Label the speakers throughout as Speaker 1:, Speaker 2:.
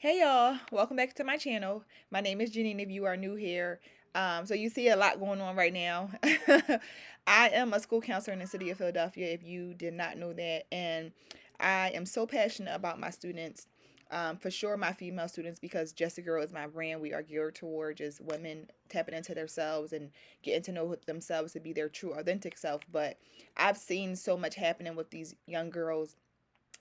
Speaker 1: Hey y'all, welcome back to my channel. My name is Janine if you are new here. So you see a lot going on right now. I am a school counselor in the city of Philadelphia if you did not know that. And I am so passionate about my students. For sure my female students, because Just a Girl is my brand. We are geared toward just women tapping into themselves and getting to know themselves to be their true authentic self. But I've seen so much happening with these young girls,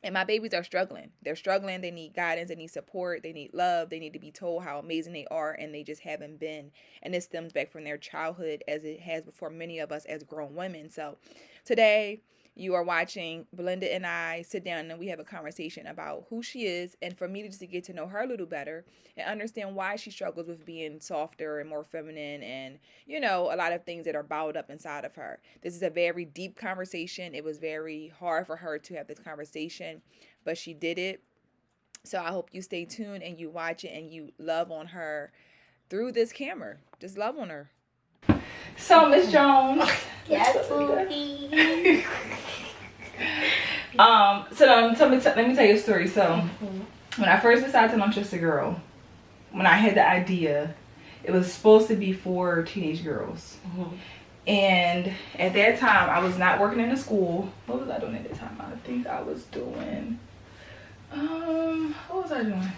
Speaker 1: and my babies are struggling. They're struggling. They need guidance. They need support. They need love. They need to be told how amazing they are, and they just haven't been. And this stems back from their childhood, as it has before many of us as grown women. So today, you are watching Belinda and I sit down and we have a conversation about who she is, and for me to just get to know her a little better and understand why she struggles with being softer and more feminine, and a lot of things that are bottled up inside of her. This is a very deep conversation. It was very hard for her to have this conversation, but she did it. So I hope you stay tuned and you watch it and you love on her through this camera. Just love on her. So, Miss Jones.
Speaker 2: Yes, Boogie.
Speaker 1: Let me tell you a story. So, when I first decided to launch Just a Girl, when I had the idea, it was supposed to be for teenage girls. And at that time, I was not working in a school. What was I doing at that time? I think I was doing, what was I doing?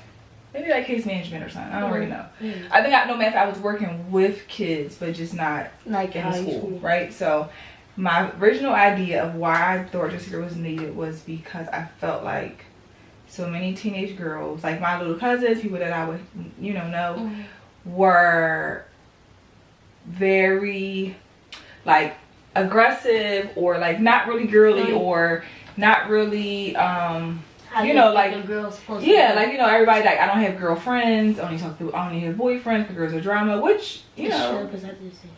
Speaker 1: Maybe like case management or something. I don't really know. I think I was working with kids, but just not
Speaker 2: like
Speaker 1: in school, right? So my original idea of why I thought Just a Girl was needed was because I felt like so many teenage girls, like my little cousins, people that I would, know, were very like aggressive, or like not really girly, or not really like
Speaker 2: girls
Speaker 1: everybody, like, I don't have girlfriends, I only have boyfriends because girls are drama, which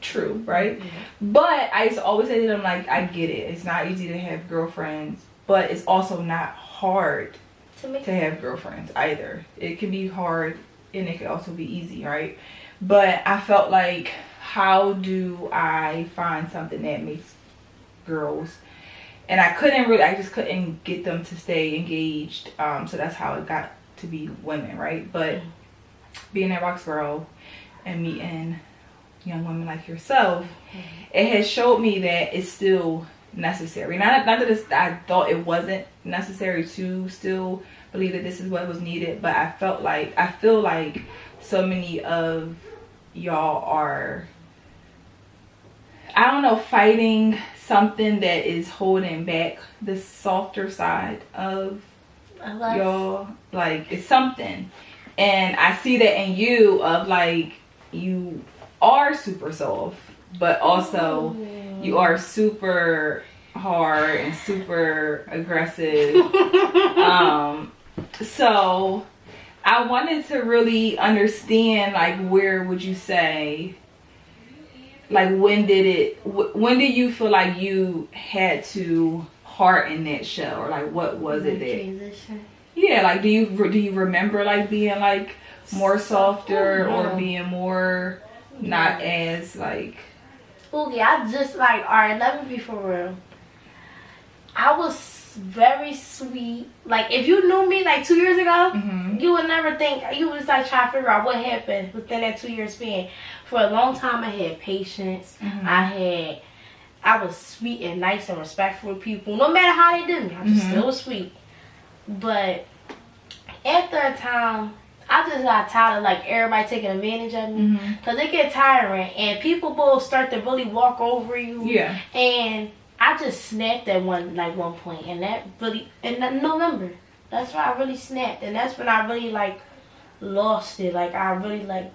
Speaker 1: true, right? But I used to always say to them, like, I get it, it's not easy to have girlfriends, but it's also not hard to have girlfriends either. It can be hard and it can also be easy, right? But I felt like, how do I find something that makes girls, and I just couldn't get them to stay engaged. So that's how it got to be women, right? But being at Roxborough and meeting young women like yourself, it has showed me that it's still necessary. Not that I thought it wasn't necessary to still believe that this is what was needed, but I feel like so many of y'all are, I don't know, fighting something that is holding back the softer side of y'all. Like, it's something, and I see that in you, of like, you are super soft, but also you are super hard and super aggressive. So I wanted to really understand, like, where would you say, like, when did you feel like you had to harden that shell, or like what was it that
Speaker 2: transition?
Speaker 1: Yeah, like, do you remember like being like more softer, or being more not as like
Speaker 2: Boogie, I just like, alright, let me be for real. I was very sweet. Like, if you knew me like 2 years ago, you would never think, you would just like try to figure out what happened within that 2 year span. For a long time, I had patience. I was sweet and nice and respectful to people, no matter how they did me. I just still was sweet. But after a time, I just got tired of like everybody taking advantage of me, because it get tiring and people will start to really walk over you. Yeah. And I just snapped at one point, and that really, in November, that's when I really snapped, and that's when I really like lost it. Like, I really like,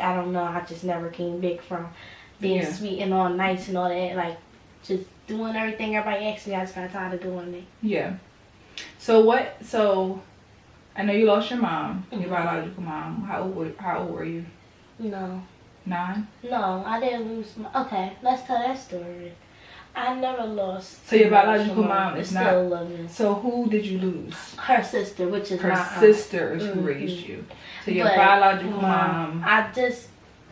Speaker 2: I don't know, I just never came back from being sweet and all nice and all that, like just doing everything everybody asked me. I just got tired of doing it. Yeah. So I know you lost your mom, your biological mom. How old were you? No.
Speaker 1: 9?
Speaker 2: No, I didn't lose my, okay, let's tell that story. I never lost.
Speaker 1: So your biological mom is not
Speaker 2: still living.
Speaker 1: So who did you lose?
Speaker 2: Her sister, which is
Speaker 1: her sister is who raised you. So your biological mom.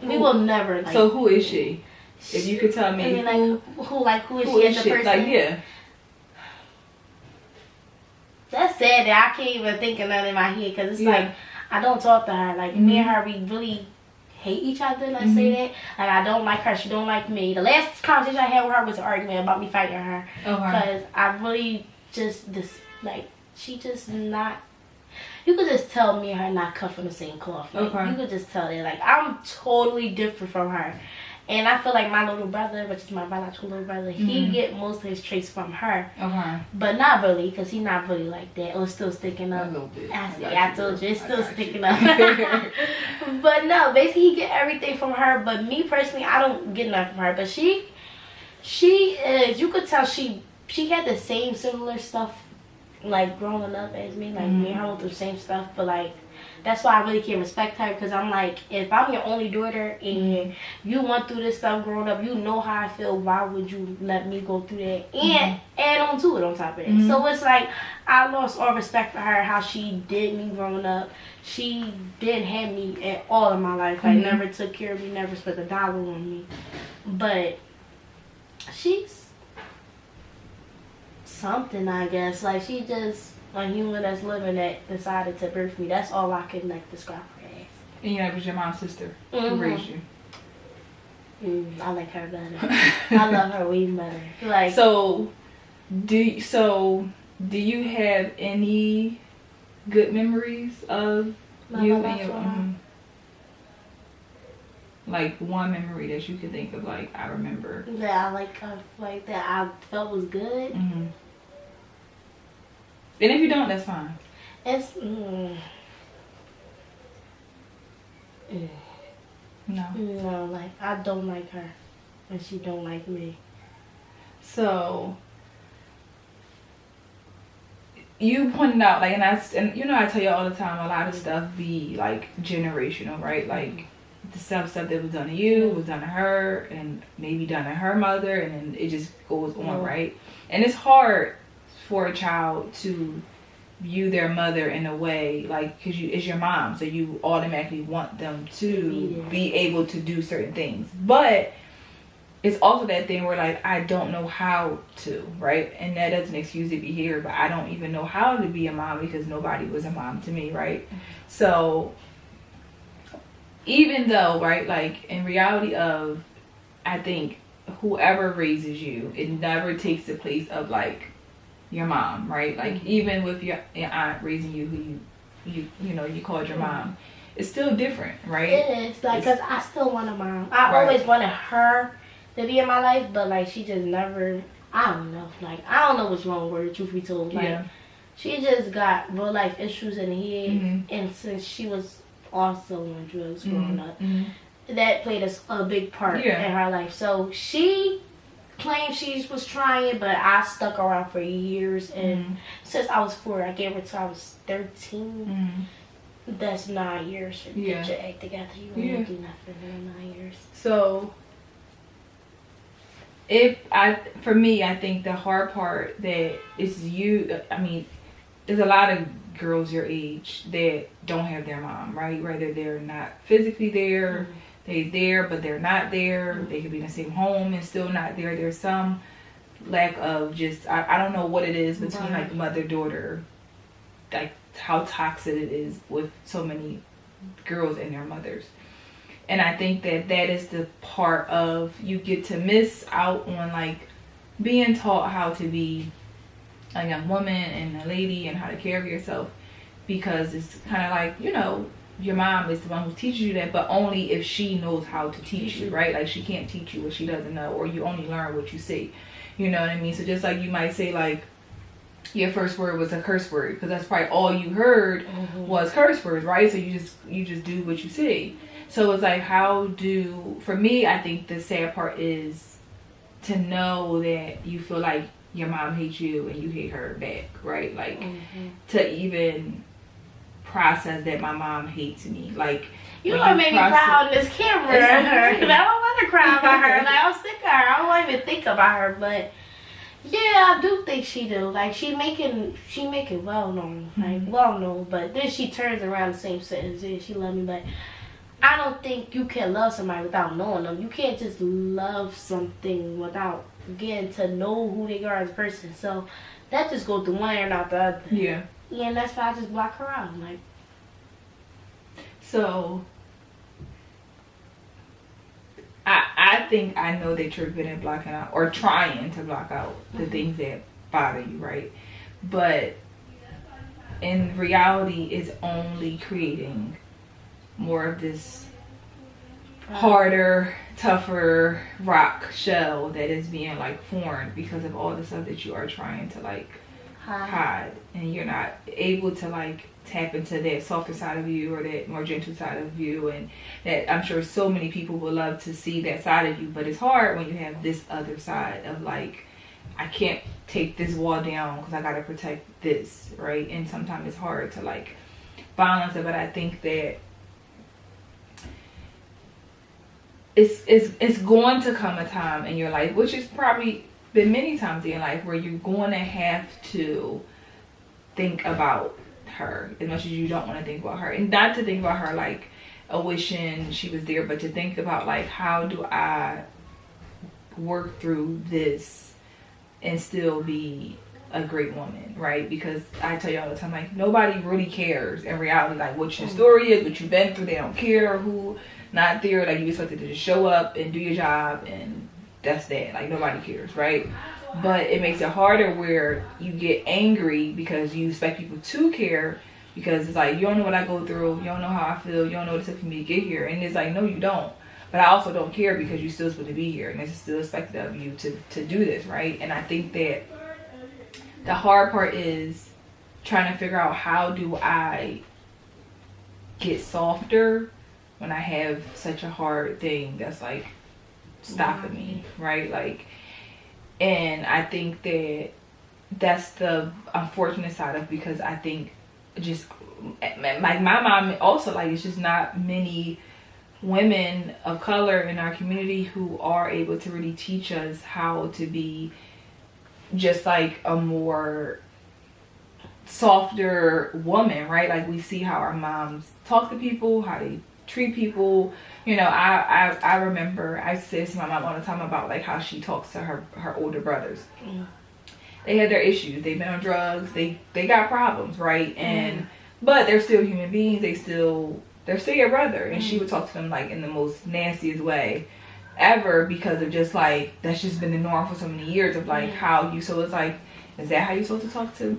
Speaker 2: We will never. Like,
Speaker 1: so who is she? If you could tell me.
Speaker 2: I mean, who is she as a person?
Speaker 1: Like, yeah.
Speaker 2: That's sad that I can't even think of none in my head, because it's like, I don't talk to her. Like, me and her, we really hate each other, let's say that. Like, I don't like her, she don't like me. The last conversation I had with her was an argument about me fighting her. Because I really just, she just not, you could just tell me and her not cut from the same cloth. Like, you could just tell that. Like, I'm totally different from her. And I feel like my little brother, which is my biological little brother, he get most of his traits from her. But not really, because he's not really like that. It was still sticking up.
Speaker 1: A little bit.
Speaker 2: I told you, it's still sticking up. But no, basically he get everything from her. But me personally, I don't get nothing from her. But she is, you could tell she had the same similar stuff, like, growing up as me. Like, me and her went through the same stuff. But, like, that's why I really can't respect her, because I'm like, if I'm your only daughter and you went through this stuff growing up, you know how I feel, why would you let me go through that and add on to it on top of it? So it's like, I lost all respect for her, how she did me growing up. She didn't have me at all in my life. Like, never took care of me, never spent $1 on me. But she's something, I guess. Like, she just a human that's living that decided to birth me. That's all I can, like, describe her as.
Speaker 1: And it was your mom's sister who raised you.
Speaker 2: I like her better. I love her way better. Like,
Speaker 1: so do you have any good memories of you and your like, one memory that you could think of, like, I remember
Speaker 2: that I like that I felt was good?
Speaker 1: And if you don't, that's fine.
Speaker 2: It's no, like, I don't like her, and she don't like me.
Speaker 1: So you pointed out, like, and you know, I tell you all the time, a lot of stuff be like generational, right? Like, the stuff that was done to you was done to her, and maybe done to her mother, and then it just goes on, right? And it's hard for a child to view their mother in a way, like, because it's your mom, so you automatically want them to be able to do certain things. But it's also that thing where, like, I don't know how to, right? And that doesn't excuse the behavior, but I don't even know how to be a mom because nobody was a mom to me, right? So even though, right, like, in reality of, I think whoever raises you, it never takes the place of, like, your mom, right? Like, even with your aunt raising you, who you know, you called your mom, it's still different, right?
Speaker 2: It is, like, because I still want a mom. I always wanted her to be in my life, but, like, she just never, I don't know. Like, I don't know what's wrong with her, truth be told. Like, she just got real life issues in the head, and since she was also on drugs growing up, that played a big part in her life. So she claimed she was trying, but I stuck around for years, and since I was 4, I gave her till I was 13. That's 9 years to get your act together. You won't do nothing in 9 years.
Speaker 1: So for me, I think the hard part that is I mean, there's a lot of girls your age that don't have their mom, right? Whether they're not physically there, they're there, but they're not there. They could be in the same home and still not there. There's some lack of just, I don't know what it is between, like, mother-daughter, like, how toxic it is with so many girls and their mothers. And I think that is the part of, you get to miss out on, like, being taught how to be a young woman and a lady and how to care for yourself, because it's kind of like, you know, your mom is the one who teaches you that, but only if she knows how to teach you, right? Like, she can't teach you what she doesn't know, or you only learn what you see. You know what I mean? So just like you might say, like, your first word was a curse word, because that's probably all you heard was curse words, right? So you just do what you see. So it's like, for me, I think the sad part is to know that you feel like your mom hates you and you hate her back, right? Like, to even process that my mom hates me. Like,
Speaker 2: you don't make me cry on this camera. I don't want to cry about her. Like, I'm sick of her. I don't even think about her. But yeah, I do think she do. Like, she make it well known. Like, well known. But then she turns around the same sentence and she love me. But I don't think you can love somebody without knowing them. You can't just love something without getting to know who they are as a person. So that just goes to one and not the other.
Speaker 1: Yeah.
Speaker 2: Yeah, and that's why I just block her out. Like,
Speaker 1: So I think I know that you're good at blocking out or trying to block out the things that bother you, right? But in reality, it's only creating more of this harder, tougher rock shell that is being like formed because of all the stuff that you are trying to like hide, and you're not able to like tap into that softer side of you or that more gentle side of you, and that I'm sure so many people would love to see that side of you, but it's hard when you have this other side of like, I can't take this wall down because I gotta protect this, right? And sometimes it's hard to like balance it, but I think that it's going to come a time in your life, which is probably been many times in your life, where you're going to have to think about her as much as you don't want to think about her, and not to think about her like a wishing she was there, but to think about like, how do I work through this and still be a great woman, right? Because I tell you all the time, like, nobody really cares in reality, like what your story is, what you've been through. They don't care who not there. Like, you expected to just show up and do your job, and that's that. Like, nobody cares, right? But it makes it harder where you get angry because you expect people to care, because it's like, you don't know what I go through, you don't know how I feel, you don't know what it took for me to get here. And it's like, no, you don't. But I also don't care because you're still supposed to be here, and it's still expected of you to do this, right? And I think that the hard part is trying to figure out, how do I get softer when I have such a hard thing that's like stopping me, right? Like, and I think that that's the unfortunate side of, because I think just like my mom also, like, it's just not many women of color in our community who are able to really teach us how to be just like a more softer woman, right? Like, we see how our moms talk to people, how they treat people. You know, I remember I say to my mom all the time about like how she talks to her older brothers. They had their issues, they've been on drugs, they got problems, right? And but they're still human beings, they're still your brother. And she would talk to them like in the most nastiest way ever, because of just like, that's just been the norm for so many years of like how you, so it's like, is that how you're supposed to talk to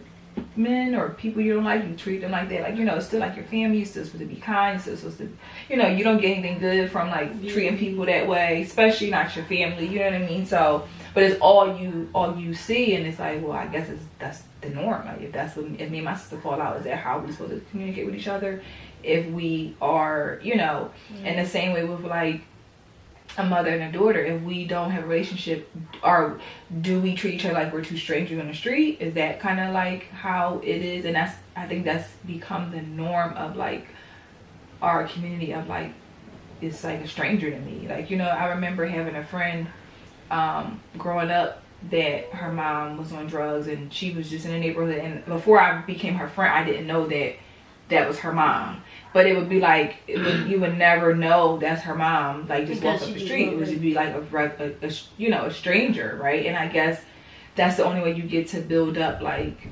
Speaker 1: men or people you don't like? You treat them like that? Like, you know, it's still like your family, you're still supposed to be kind, you're still supposed to, you know, you don't get anything good from like treating people that way, especially not your family, you know what I mean? So, but it's all you see, and it's like, well, I guess that's the norm. Like, if me and my sister fall out, is that how we're supposed to communicate with each other? If we are, you know, in the same way with like a mother and a daughter, if we don't have a relationship, or do we treat each other like we're two strangers on the street? Is that kind of like how it is? And I think that's become the norm of like our community, of like, it's like a stranger to me. Like, you know, I remember having a friend growing up that her mom was on drugs, and she was just in the neighborhood, and before I became her friend, I didn't know that was her mom. But it would be like, you would never know that's her mom, like, just walk up the street. It would just be like a stranger, right? And I guess that's the only way you get to build up, like,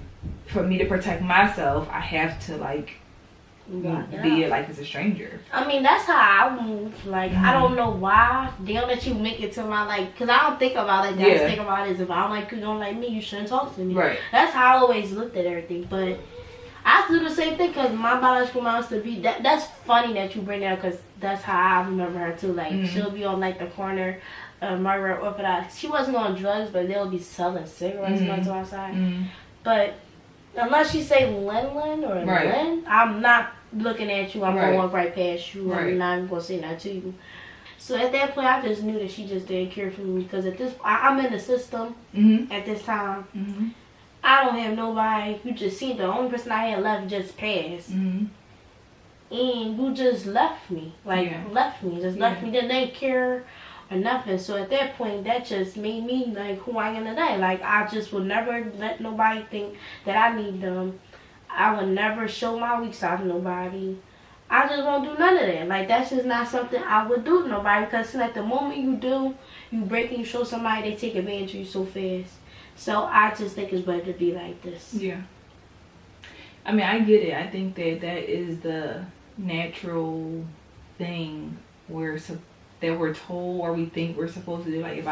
Speaker 1: for me to protect myself, I have to like be like it's a stranger.
Speaker 2: I mean, that's how I move. Like, I don't know why they don't let you make it to my, like, because I don't think about it. I just think about it as, if I don't like you, don't like me, you shouldn't talk to me.
Speaker 1: Right.
Speaker 2: That's how I always looked at everything. But I do the same thing, because my biological mom used to be, that's funny that you bring that, because that's how I remember her too. Like, she'll be on like the corner of Margaret Orthodox. She wasn't on drugs, but they'll be selling cigarettes going to outside. But unless you say Lin or Lin, I'm not looking at you. I'm going to walk right past you. I'm not even going to say that to you. So at that point, I just knew that she just didn't care for me, because at this, I'm in the system at this time. I don't have nobody. You just seen the only person I had left just passed. And you just left me. Like, left me. Just left me. Didn't care or nothing. So at that point, that just made me like who I am today. Like, I just would never let nobody think that I need them. I would never show my weak side to nobody. I just won't do none of that. Like, that's just not something I would do to nobody, because like the moment you do, you break and you show somebody, they take advantage of you so fast. So I just think it's better to be like this.
Speaker 1: Yeah. I mean, I get it. I think that is the natural thing that we're told or we think we're supposed to do. Like if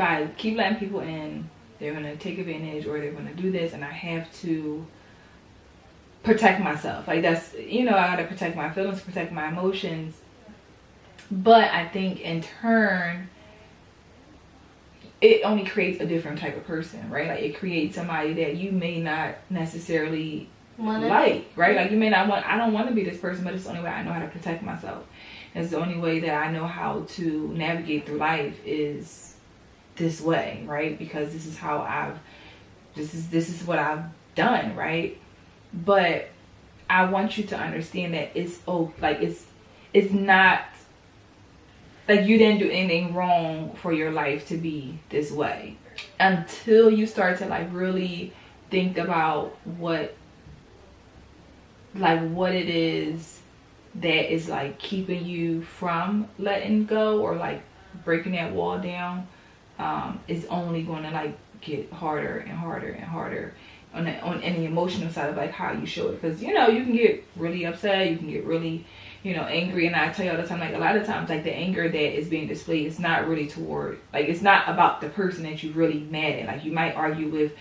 Speaker 1: I keep letting people in, they're gonna take advantage or they're gonna do this, and I have to protect myself. Like that's, I gotta protect my feelings, protect my emotions. But I think in turn, it only creates a different type of person, right? Like it creates somebody that you may not necessarily like, right? Like you may not want, I don't want to be this person, but it's the only way I know how to protect myself. It's the only way that I know how to navigate through life is this way, right? Because this is how this is what I've done, right? But I want you to understand that it's not like you didn't do anything wrong for your life to be this way until you start to like really think about what it is that is like keeping you from letting go or like breaking that wall down. Is only going to like get harder and harder and harder on any emotional side of like how you show it, because you can get really upset, you can get really angry, and I tell you all the time, like a lot of times like the anger that is being displayed is not really toward, like it's not about the person that you're really mad at. Like you might argue with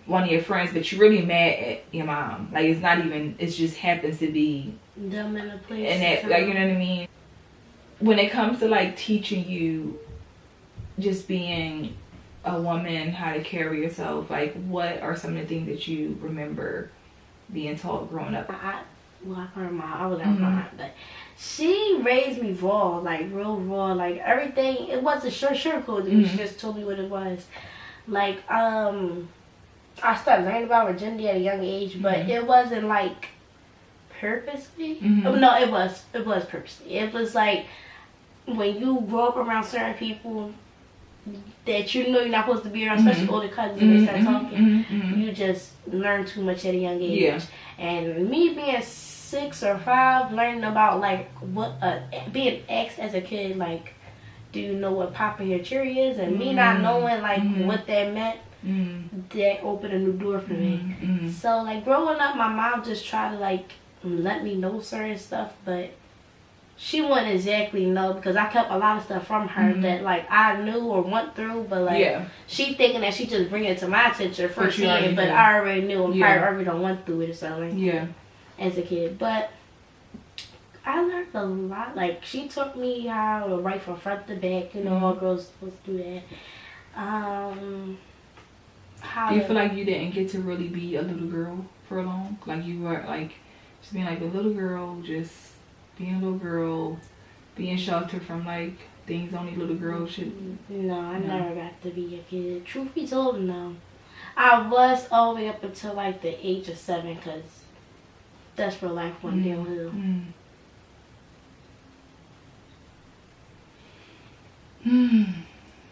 Speaker 1: one of your friends, but you're really mad at your mom. Like it's not even, it just happens to be
Speaker 2: them in a place
Speaker 1: and that, like, you know what I mean? When it comes to like teaching you just being a woman, how to carry yourself, like what are some of the things that you remember being taught growing up?
Speaker 2: I was not crying, but she raised me raw, like real raw, like everything. It wasn't sugarcoated. She just told me what it was. Like I started learning about virginity at a young age, but it wasn't like purposely. No, it was purposely. It was like when you grow up around certain people that you're not supposed to be around, especially older cousins, and they start talking, you just learn too much at a young age. Yeah. And me being 6 or 5, learning about like what being asked as a kid, like, do you know what popping your cherry is? And me not knowing like what that meant, that opened a new door for me. So like growing up, my mom just tried to like let me know certain stuff, but she wouldn't exactly know because I kept a lot of stuff from her that like I knew or went through, but like she thinking that she just bring it to my attention for seeing, but I already knew and probably already done went through it or something. Yeah. As a kid, but I learned a lot. Like she taught me how to write from front to back. All girls supposed to do that. How
Speaker 1: do you feel like you didn't get to really be a little girl for long? Like you were like just being like a little girl, just being a little girl, being sheltered from like things only little girls should.
Speaker 2: No, I never got to be a kid. Truth be told, no. I was all the way up until like the age of 7, because that's where life went downhill.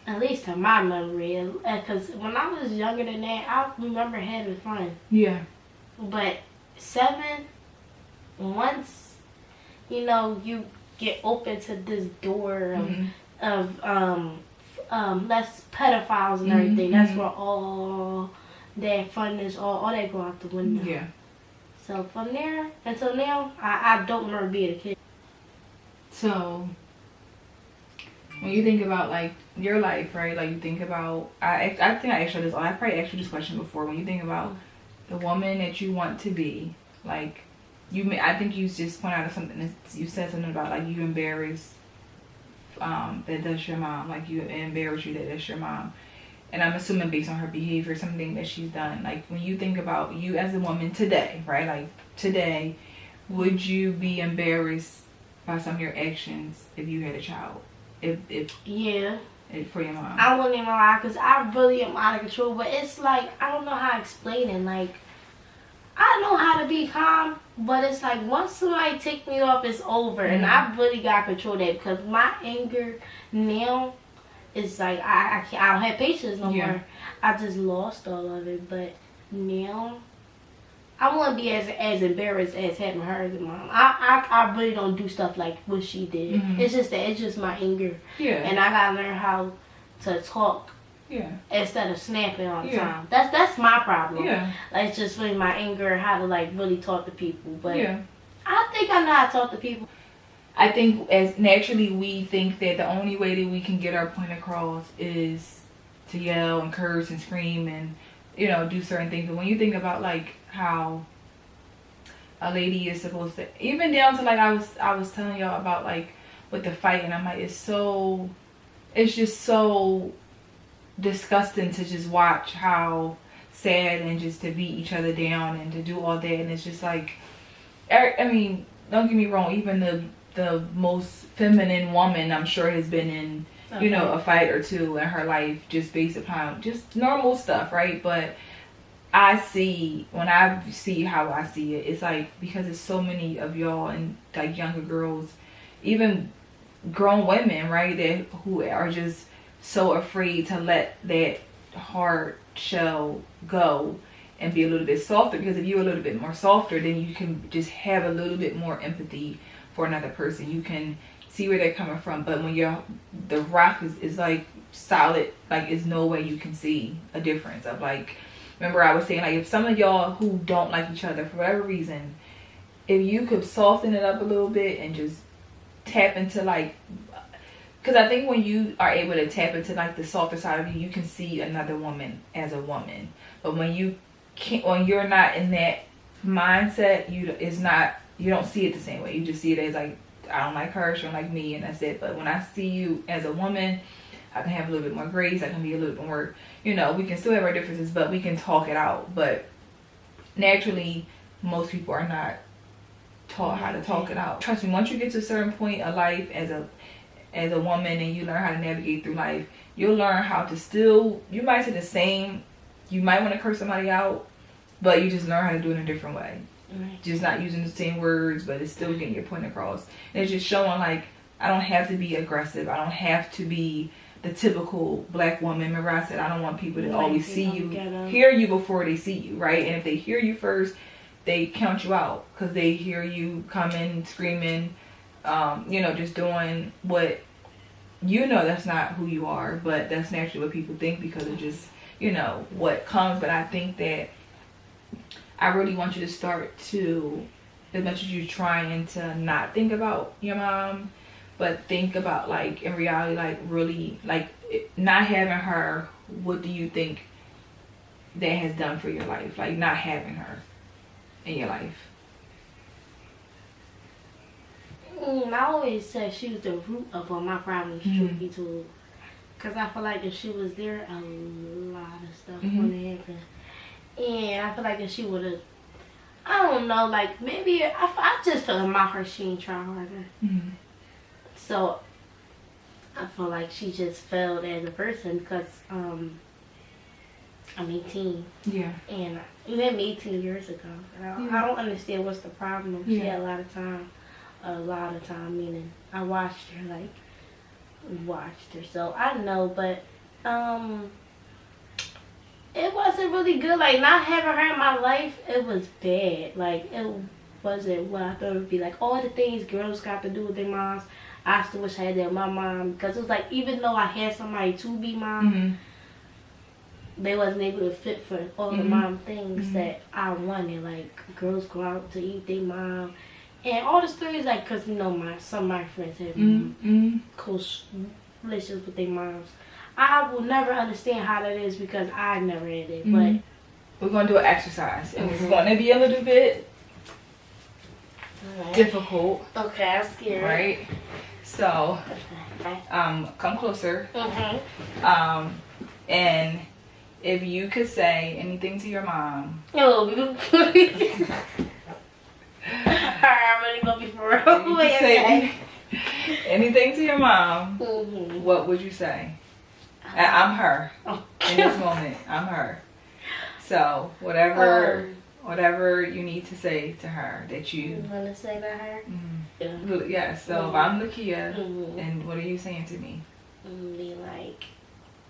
Speaker 2: At least in my memory, because when I was younger than that, I remember having fun. Yeah. But 7, once you get open to this door of less pedophiles and everything, that's where all that fun is, all that go out the window. Yeah. So from there until now, I don't remember being a kid.
Speaker 1: So when you think about like your life, right? Like you think about, I think I asked you this. I probably asked you this question before. When you think about the woman that you want to be, like I think you just pointed out something. You said something about like you embarrassed that that's your mom. Like you embarrass you that that's your mom. And I'm assuming based on her behavior, something that she's done. Like when you think about you as a woman today, right? Like today, would you be embarrassed by some of your actions if you had a child? Yeah. For your mom.
Speaker 2: I wouldn't even lie, because I really am out of control. But it's like, I don't know how to explain it. Like, I know how to be calm, but it's like once somebody take me off, it's over. And I really got to control that, because my anger now is like, I don't have patience no more. I just lost all of it. But now, I wouldn't be as embarrassed as having her as a mom. I really don't do stuff like what she did. It's just that it's just my anger. Yeah. And I gotta learn how to talk. Yeah. Instead of snapping all the time. That's my problem. Yeah. Like it's just really my anger, how to like really talk to people. But I I think I know how to talk to people.
Speaker 1: I think as naturally we think that the only way that we can get our point across is to yell and curse and scream and, you know, do certain things. But when you think about like how a lady is supposed to, even down to like I was telling y'all about like with the fight, and I'm like, it's just so disgusting to just watch how sad and just to beat each other down and to do all that. And it's just like, I mean, don't get me wrong, even the most feminine woman I'm sure has been in, you know, a fight or two in her life just based upon just normal stuff, right? But when I see how I see it, it's like because there's so many of y'all and like younger girls, even grown women, right, who are just so afraid to let that hard shell go and be a little bit softer. Because if you're a little bit more softer, then you can just have a little bit more empathy for another person. You can see where they're coming from. But when the rock is like solid, like there's no way you can see a difference of like, remember I was saying like if some of y'all who don't like each other for whatever reason, if you could soften it up a little bit and just tap into like, because I think when you are able to tap into like the softer side of you, you can see another woman as a woman. But when you're not in that mindset, you don't see it the same way. You just see it as like, I don't like her, she don't like me, and that's it. But when I see you as a woman, I can have a little bit more grace. I can be a little bit more, you know, we can still have our differences, but we can talk it out. But naturally, most people are not taught how to talk it out. Trust me, once you get to a certain point of life as a woman and you learn how to navigate through life, you'll learn how to still, you might say the same, you might want to curse somebody out, but you just learn how to do it in a different way. Right. Just not using the same words, but it's still getting your point across. And it's just showing like, I don't have to be aggressive. I don't have to be the typical black woman. Remember I said I don't want people to always see you, hear you before they see you, right? And if they hear you first, they count you out because they hear you coming, screaming, you know, just doing what, you know, that's not who you are, but that's naturally what people think because of just, you know, what comes. But I think that I really want you to start to, as much as you're trying to not think about your mom, but think about like in reality, like really, like not having her, what do you think that has done for your life? Like not having her in your life.
Speaker 2: I always said she was the root of all my problems, truth be told. Because I feel like if she was there, a lot of stuff wouldn't happen. And I feel like if she would have, I don't know, like maybe, I just feel in my heart she ain't try harder. So I feel like she just failed as a person because I'm 18. Yeah. And you met me 18 years ago. And I don't understand what's the problem. She had a lot of time, meaning I watched her, so I know, but it wasn't really good. Like not having her in my life, it was bad. Like it wasn't what I thought it would be. Like all the things girls got to do with their moms, I still wish I had that with my mom, because it was like even though I had somebody to be mom, they wasn't able to fit for all the mom things that I wanted. Like girls go out to eat their mom. And all the stories, like, because, you know, some of my friends have close relationships with their moms. I will never understand how that is because I never had it. But
Speaker 1: we're going to do an exercise. And it's going to be a little bit difficult.
Speaker 2: Okay, I'm scared.
Speaker 1: Right? So, come closer. And if you could say anything to your mom.
Speaker 2: I'm really gonna be for real.
Speaker 1: Say anything to your mom, what would you say? I'm her. In this moment, I'm her. So whatever you need to say to her that you
Speaker 2: want to say to her.
Speaker 1: Yeah. So if I'm Lakia, and what are you saying to me?
Speaker 2: Be like,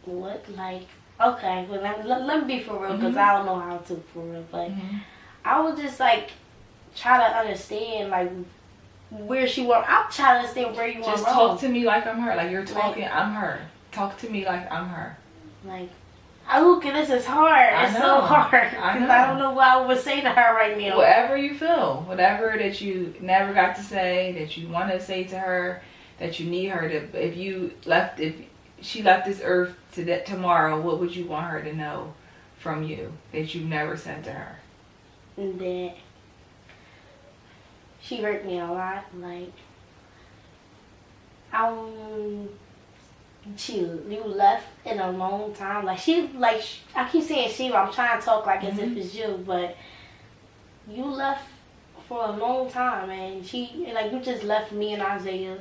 Speaker 2: what? Like, okay. Well, let me be for real because I don't know how to for real. But I would just like try to understand like where she went. I'll try to understand where you went wrong.
Speaker 1: Just talk to me like I'm her. Like you're talking, I'm her. Talk to me like I'm her.
Speaker 2: Like, Look, this is hard. It's so hard. Because I don't know what I would say to her right now.
Speaker 1: Whatever you feel. Whatever that you never got to say, that you want to say to her, that you need her to... If she left this earth tomorrow, what would you want her to know from you that you never said to her?
Speaker 2: That she hurt me a lot. Like, you left in a long time. Like, I keep saying she, but I'm trying to talk like as if it's you, but you left for a long time, and you just left me and Isaiah.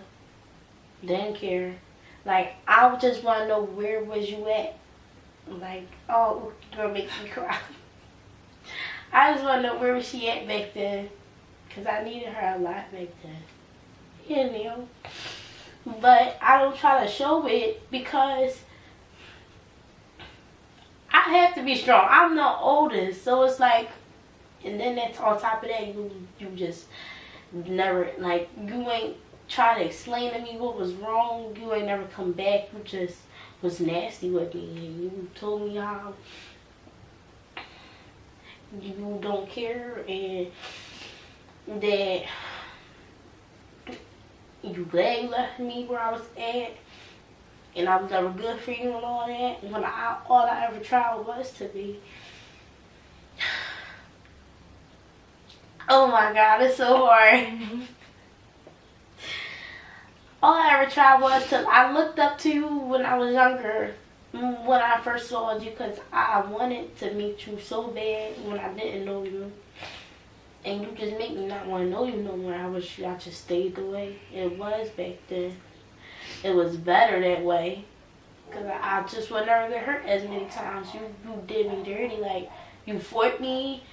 Speaker 2: Didn't care. Like, I just want to know, where was you at? Like, oh, girl, makes me cry. I just want to know, where was she at back then? Because I needed her a lot back then. You know? But I don't try to show it because I have to be strong. I'm the oldest, so it's like, and then that's on top of that, you just never, like, you ain't try to explain to me what was wrong. You ain't never come back. You just was nasty with me, and you told me how you don't care and that you glad you left me where I was at, and I was never good for you and all that. When all I ever tried was to be. Oh my God, it's so hard. All I ever tried was I looked up to you when I was younger, when I first saw you, because I wanted to meet you so bad when I didn't know you. And you just make me not want to know you no more. I just stayed the way it was back then. It was better that way. Because I just would never get hurt as many times. You did me dirty. Like, you fought me.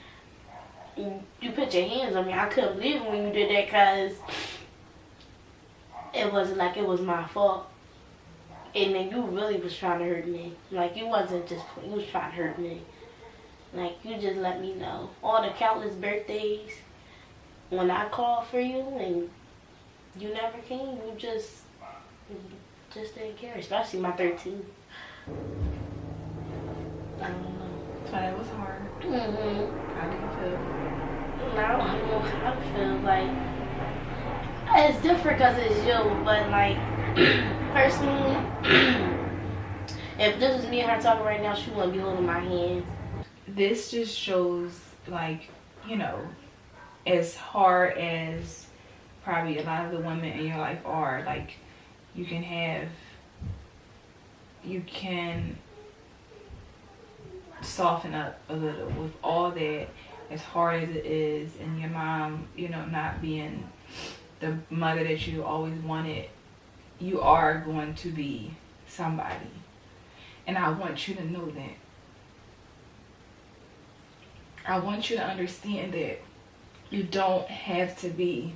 Speaker 2: You put your hands on me. I couldn't believe it when you did that, because it wasn't like it was my fault. And then you really was trying to hurt me. Like, you wasn't just, you was trying to hurt me. Like, you just let me know. All the countless birthdays, when I called for you and you never came, you just didn't care. Especially my 13th. I don't know.
Speaker 1: So that was hard. How do you feel?
Speaker 2: I don't know how I feel. Like, it's different because it's you, but like, personally, if this was me and her talking right now, she wouldn't be holding my hand.
Speaker 1: This just shows, like, you know, as hard as probably a lot of the women in your life are, like, you can soften up a little with all that, as hard as it is, and your mom, you know, not being the mother that you always wanted. You are going to be somebody, and I want you to know that. I want you to understand that you don't have to be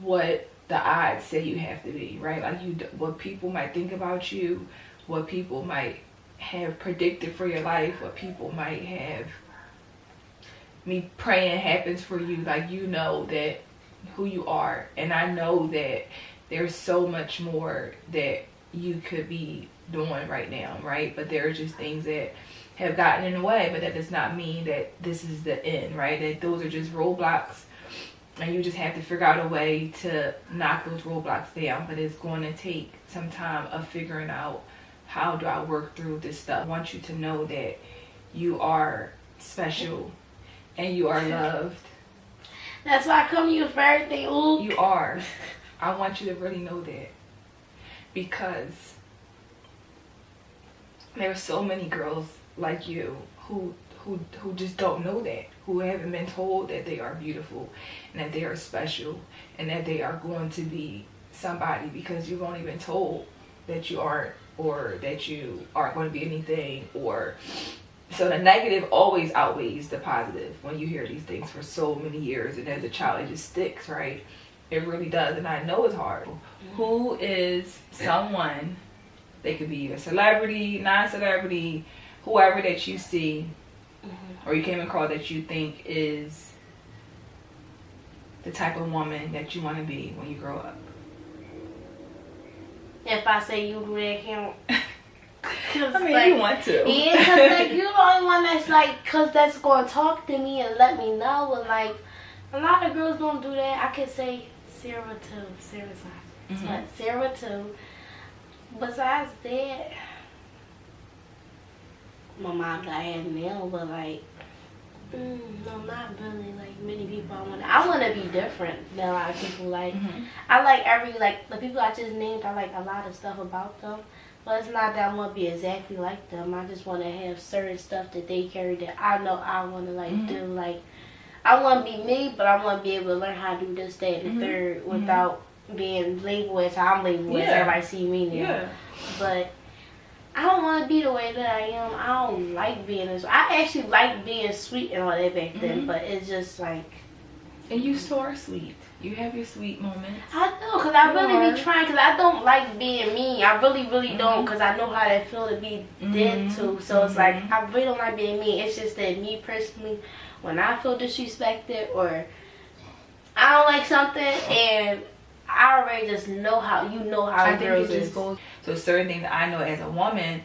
Speaker 1: what the odds say you have to be, right? Like, what people might think about you, what people might have predicted for your life, what people might have me praying happens for you. Like, you know that who you are, and I know that there's so much more that you could be doing right now, right? But there are just things that have gotten in the way, but that does not mean that this is the end, right? That those are just roadblocks, and you just have to figure out a way to knock those roadblocks down. But it's going to take some time of figuring out, how do I work through this stuff? I want you to know that you are special and you are loved.
Speaker 2: That's why I come to you for everything. Ooh.
Speaker 1: You are. I want you to really know that, because there are so many girls like you who just don't know that, who haven't been told that they are beautiful and that they are special and that they are going to be somebody, because you've only been told that you aren't, or that you aren't going to be anything, or so the negative always outweighs the positive when you hear these things for so many years, and as a child it just sticks, right? It really does. And I know it's hard. Who is someone, they could be a celebrity, non-celebrity, whoever that you see or you came across that you think is the type of woman that you want to be when you grow up?
Speaker 2: If I say you, do that count? Cause,
Speaker 1: I mean,
Speaker 2: like,
Speaker 1: you want to.
Speaker 2: Yeah, because, like, you're the only one that's, like, because that's going to talk to me and let me know. And, like, a lot of girls don't do that. I could say Sarah, too. Sarah's not. Mm-hmm. But Sarah, too. Besides that, my mom got had nail, but, like, no, not really. Like, many people I want to be different than a lot of people. Like, I like the people I just named, I like a lot of stuff about them. But it's not that I want to be exactly like them. I just want to have certain stuff that they carry that I know I want to, like, do. Like, I want to be me, but I want to be able to learn how to do this, that, and the third without being labeled as how I'm labeled as everybody see me now. Yeah. But I don't want to be the way that I am. I don't like being this. I actually like being sweet and all that back then, but it's just like...
Speaker 1: And you still are sweet. You have your sweet moments.
Speaker 2: I do, because I really be trying, because I don't like being mean. I really, really don't, because I know how that feel to be dead to. So it's like, I really don't like being mean. It's just that me personally, when I feel disrespected or I don't like something, and I already just know how, how girls is.
Speaker 1: So certain things I know as a woman,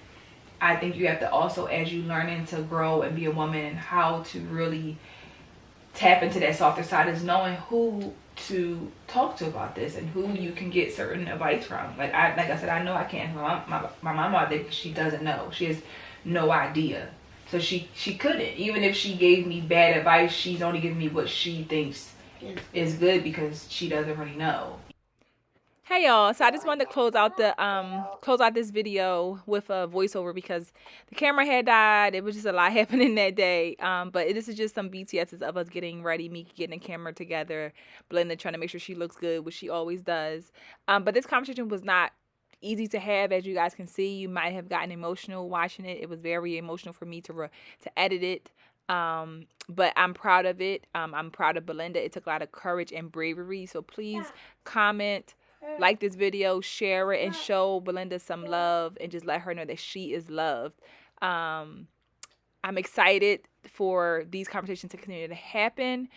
Speaker 1: I think you have to also, as you learning to grow and be a woman, and how to really tap into that softer side, is knowing who to talk to about this and who you can get certain advice from. Like I said, I know I can't. My mom out there, because she doesn't know. She has no idea. So she couldn't. Even if she gave me bad advice, she's only giving me what she thinks is good, because she doesn't really know. Hey y'all, so I just wanted to close out this video with a voiceover, because the camera had died. It was just a lot happening that day. But this is just some BTSs of us getting ready, me getting the camera together, Belinda trying to make sure she looks good, which she always does. But this conversation was not easy to have, as you guys can see. You might have gotten emotional watching it. It was very emotional for me to edit it. But I'm proud of it. I'm proud of Belinda. It took a lot of courage and bravery. So please comment, like this video, share it, and show Belinda some love, and just let her know that she is loved. I'm excited for these conversations to continue to happen,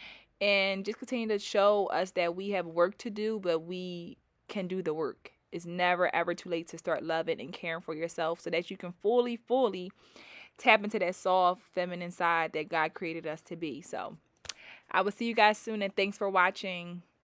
Speaker 1: and just continue to show us that we have work to do, but we can do the work. It's never ever too late to start loving and caring for yourself, so that you can fully tap into that soft feminine side that God created us to be. So I will see you guys soon, and thanks for watching.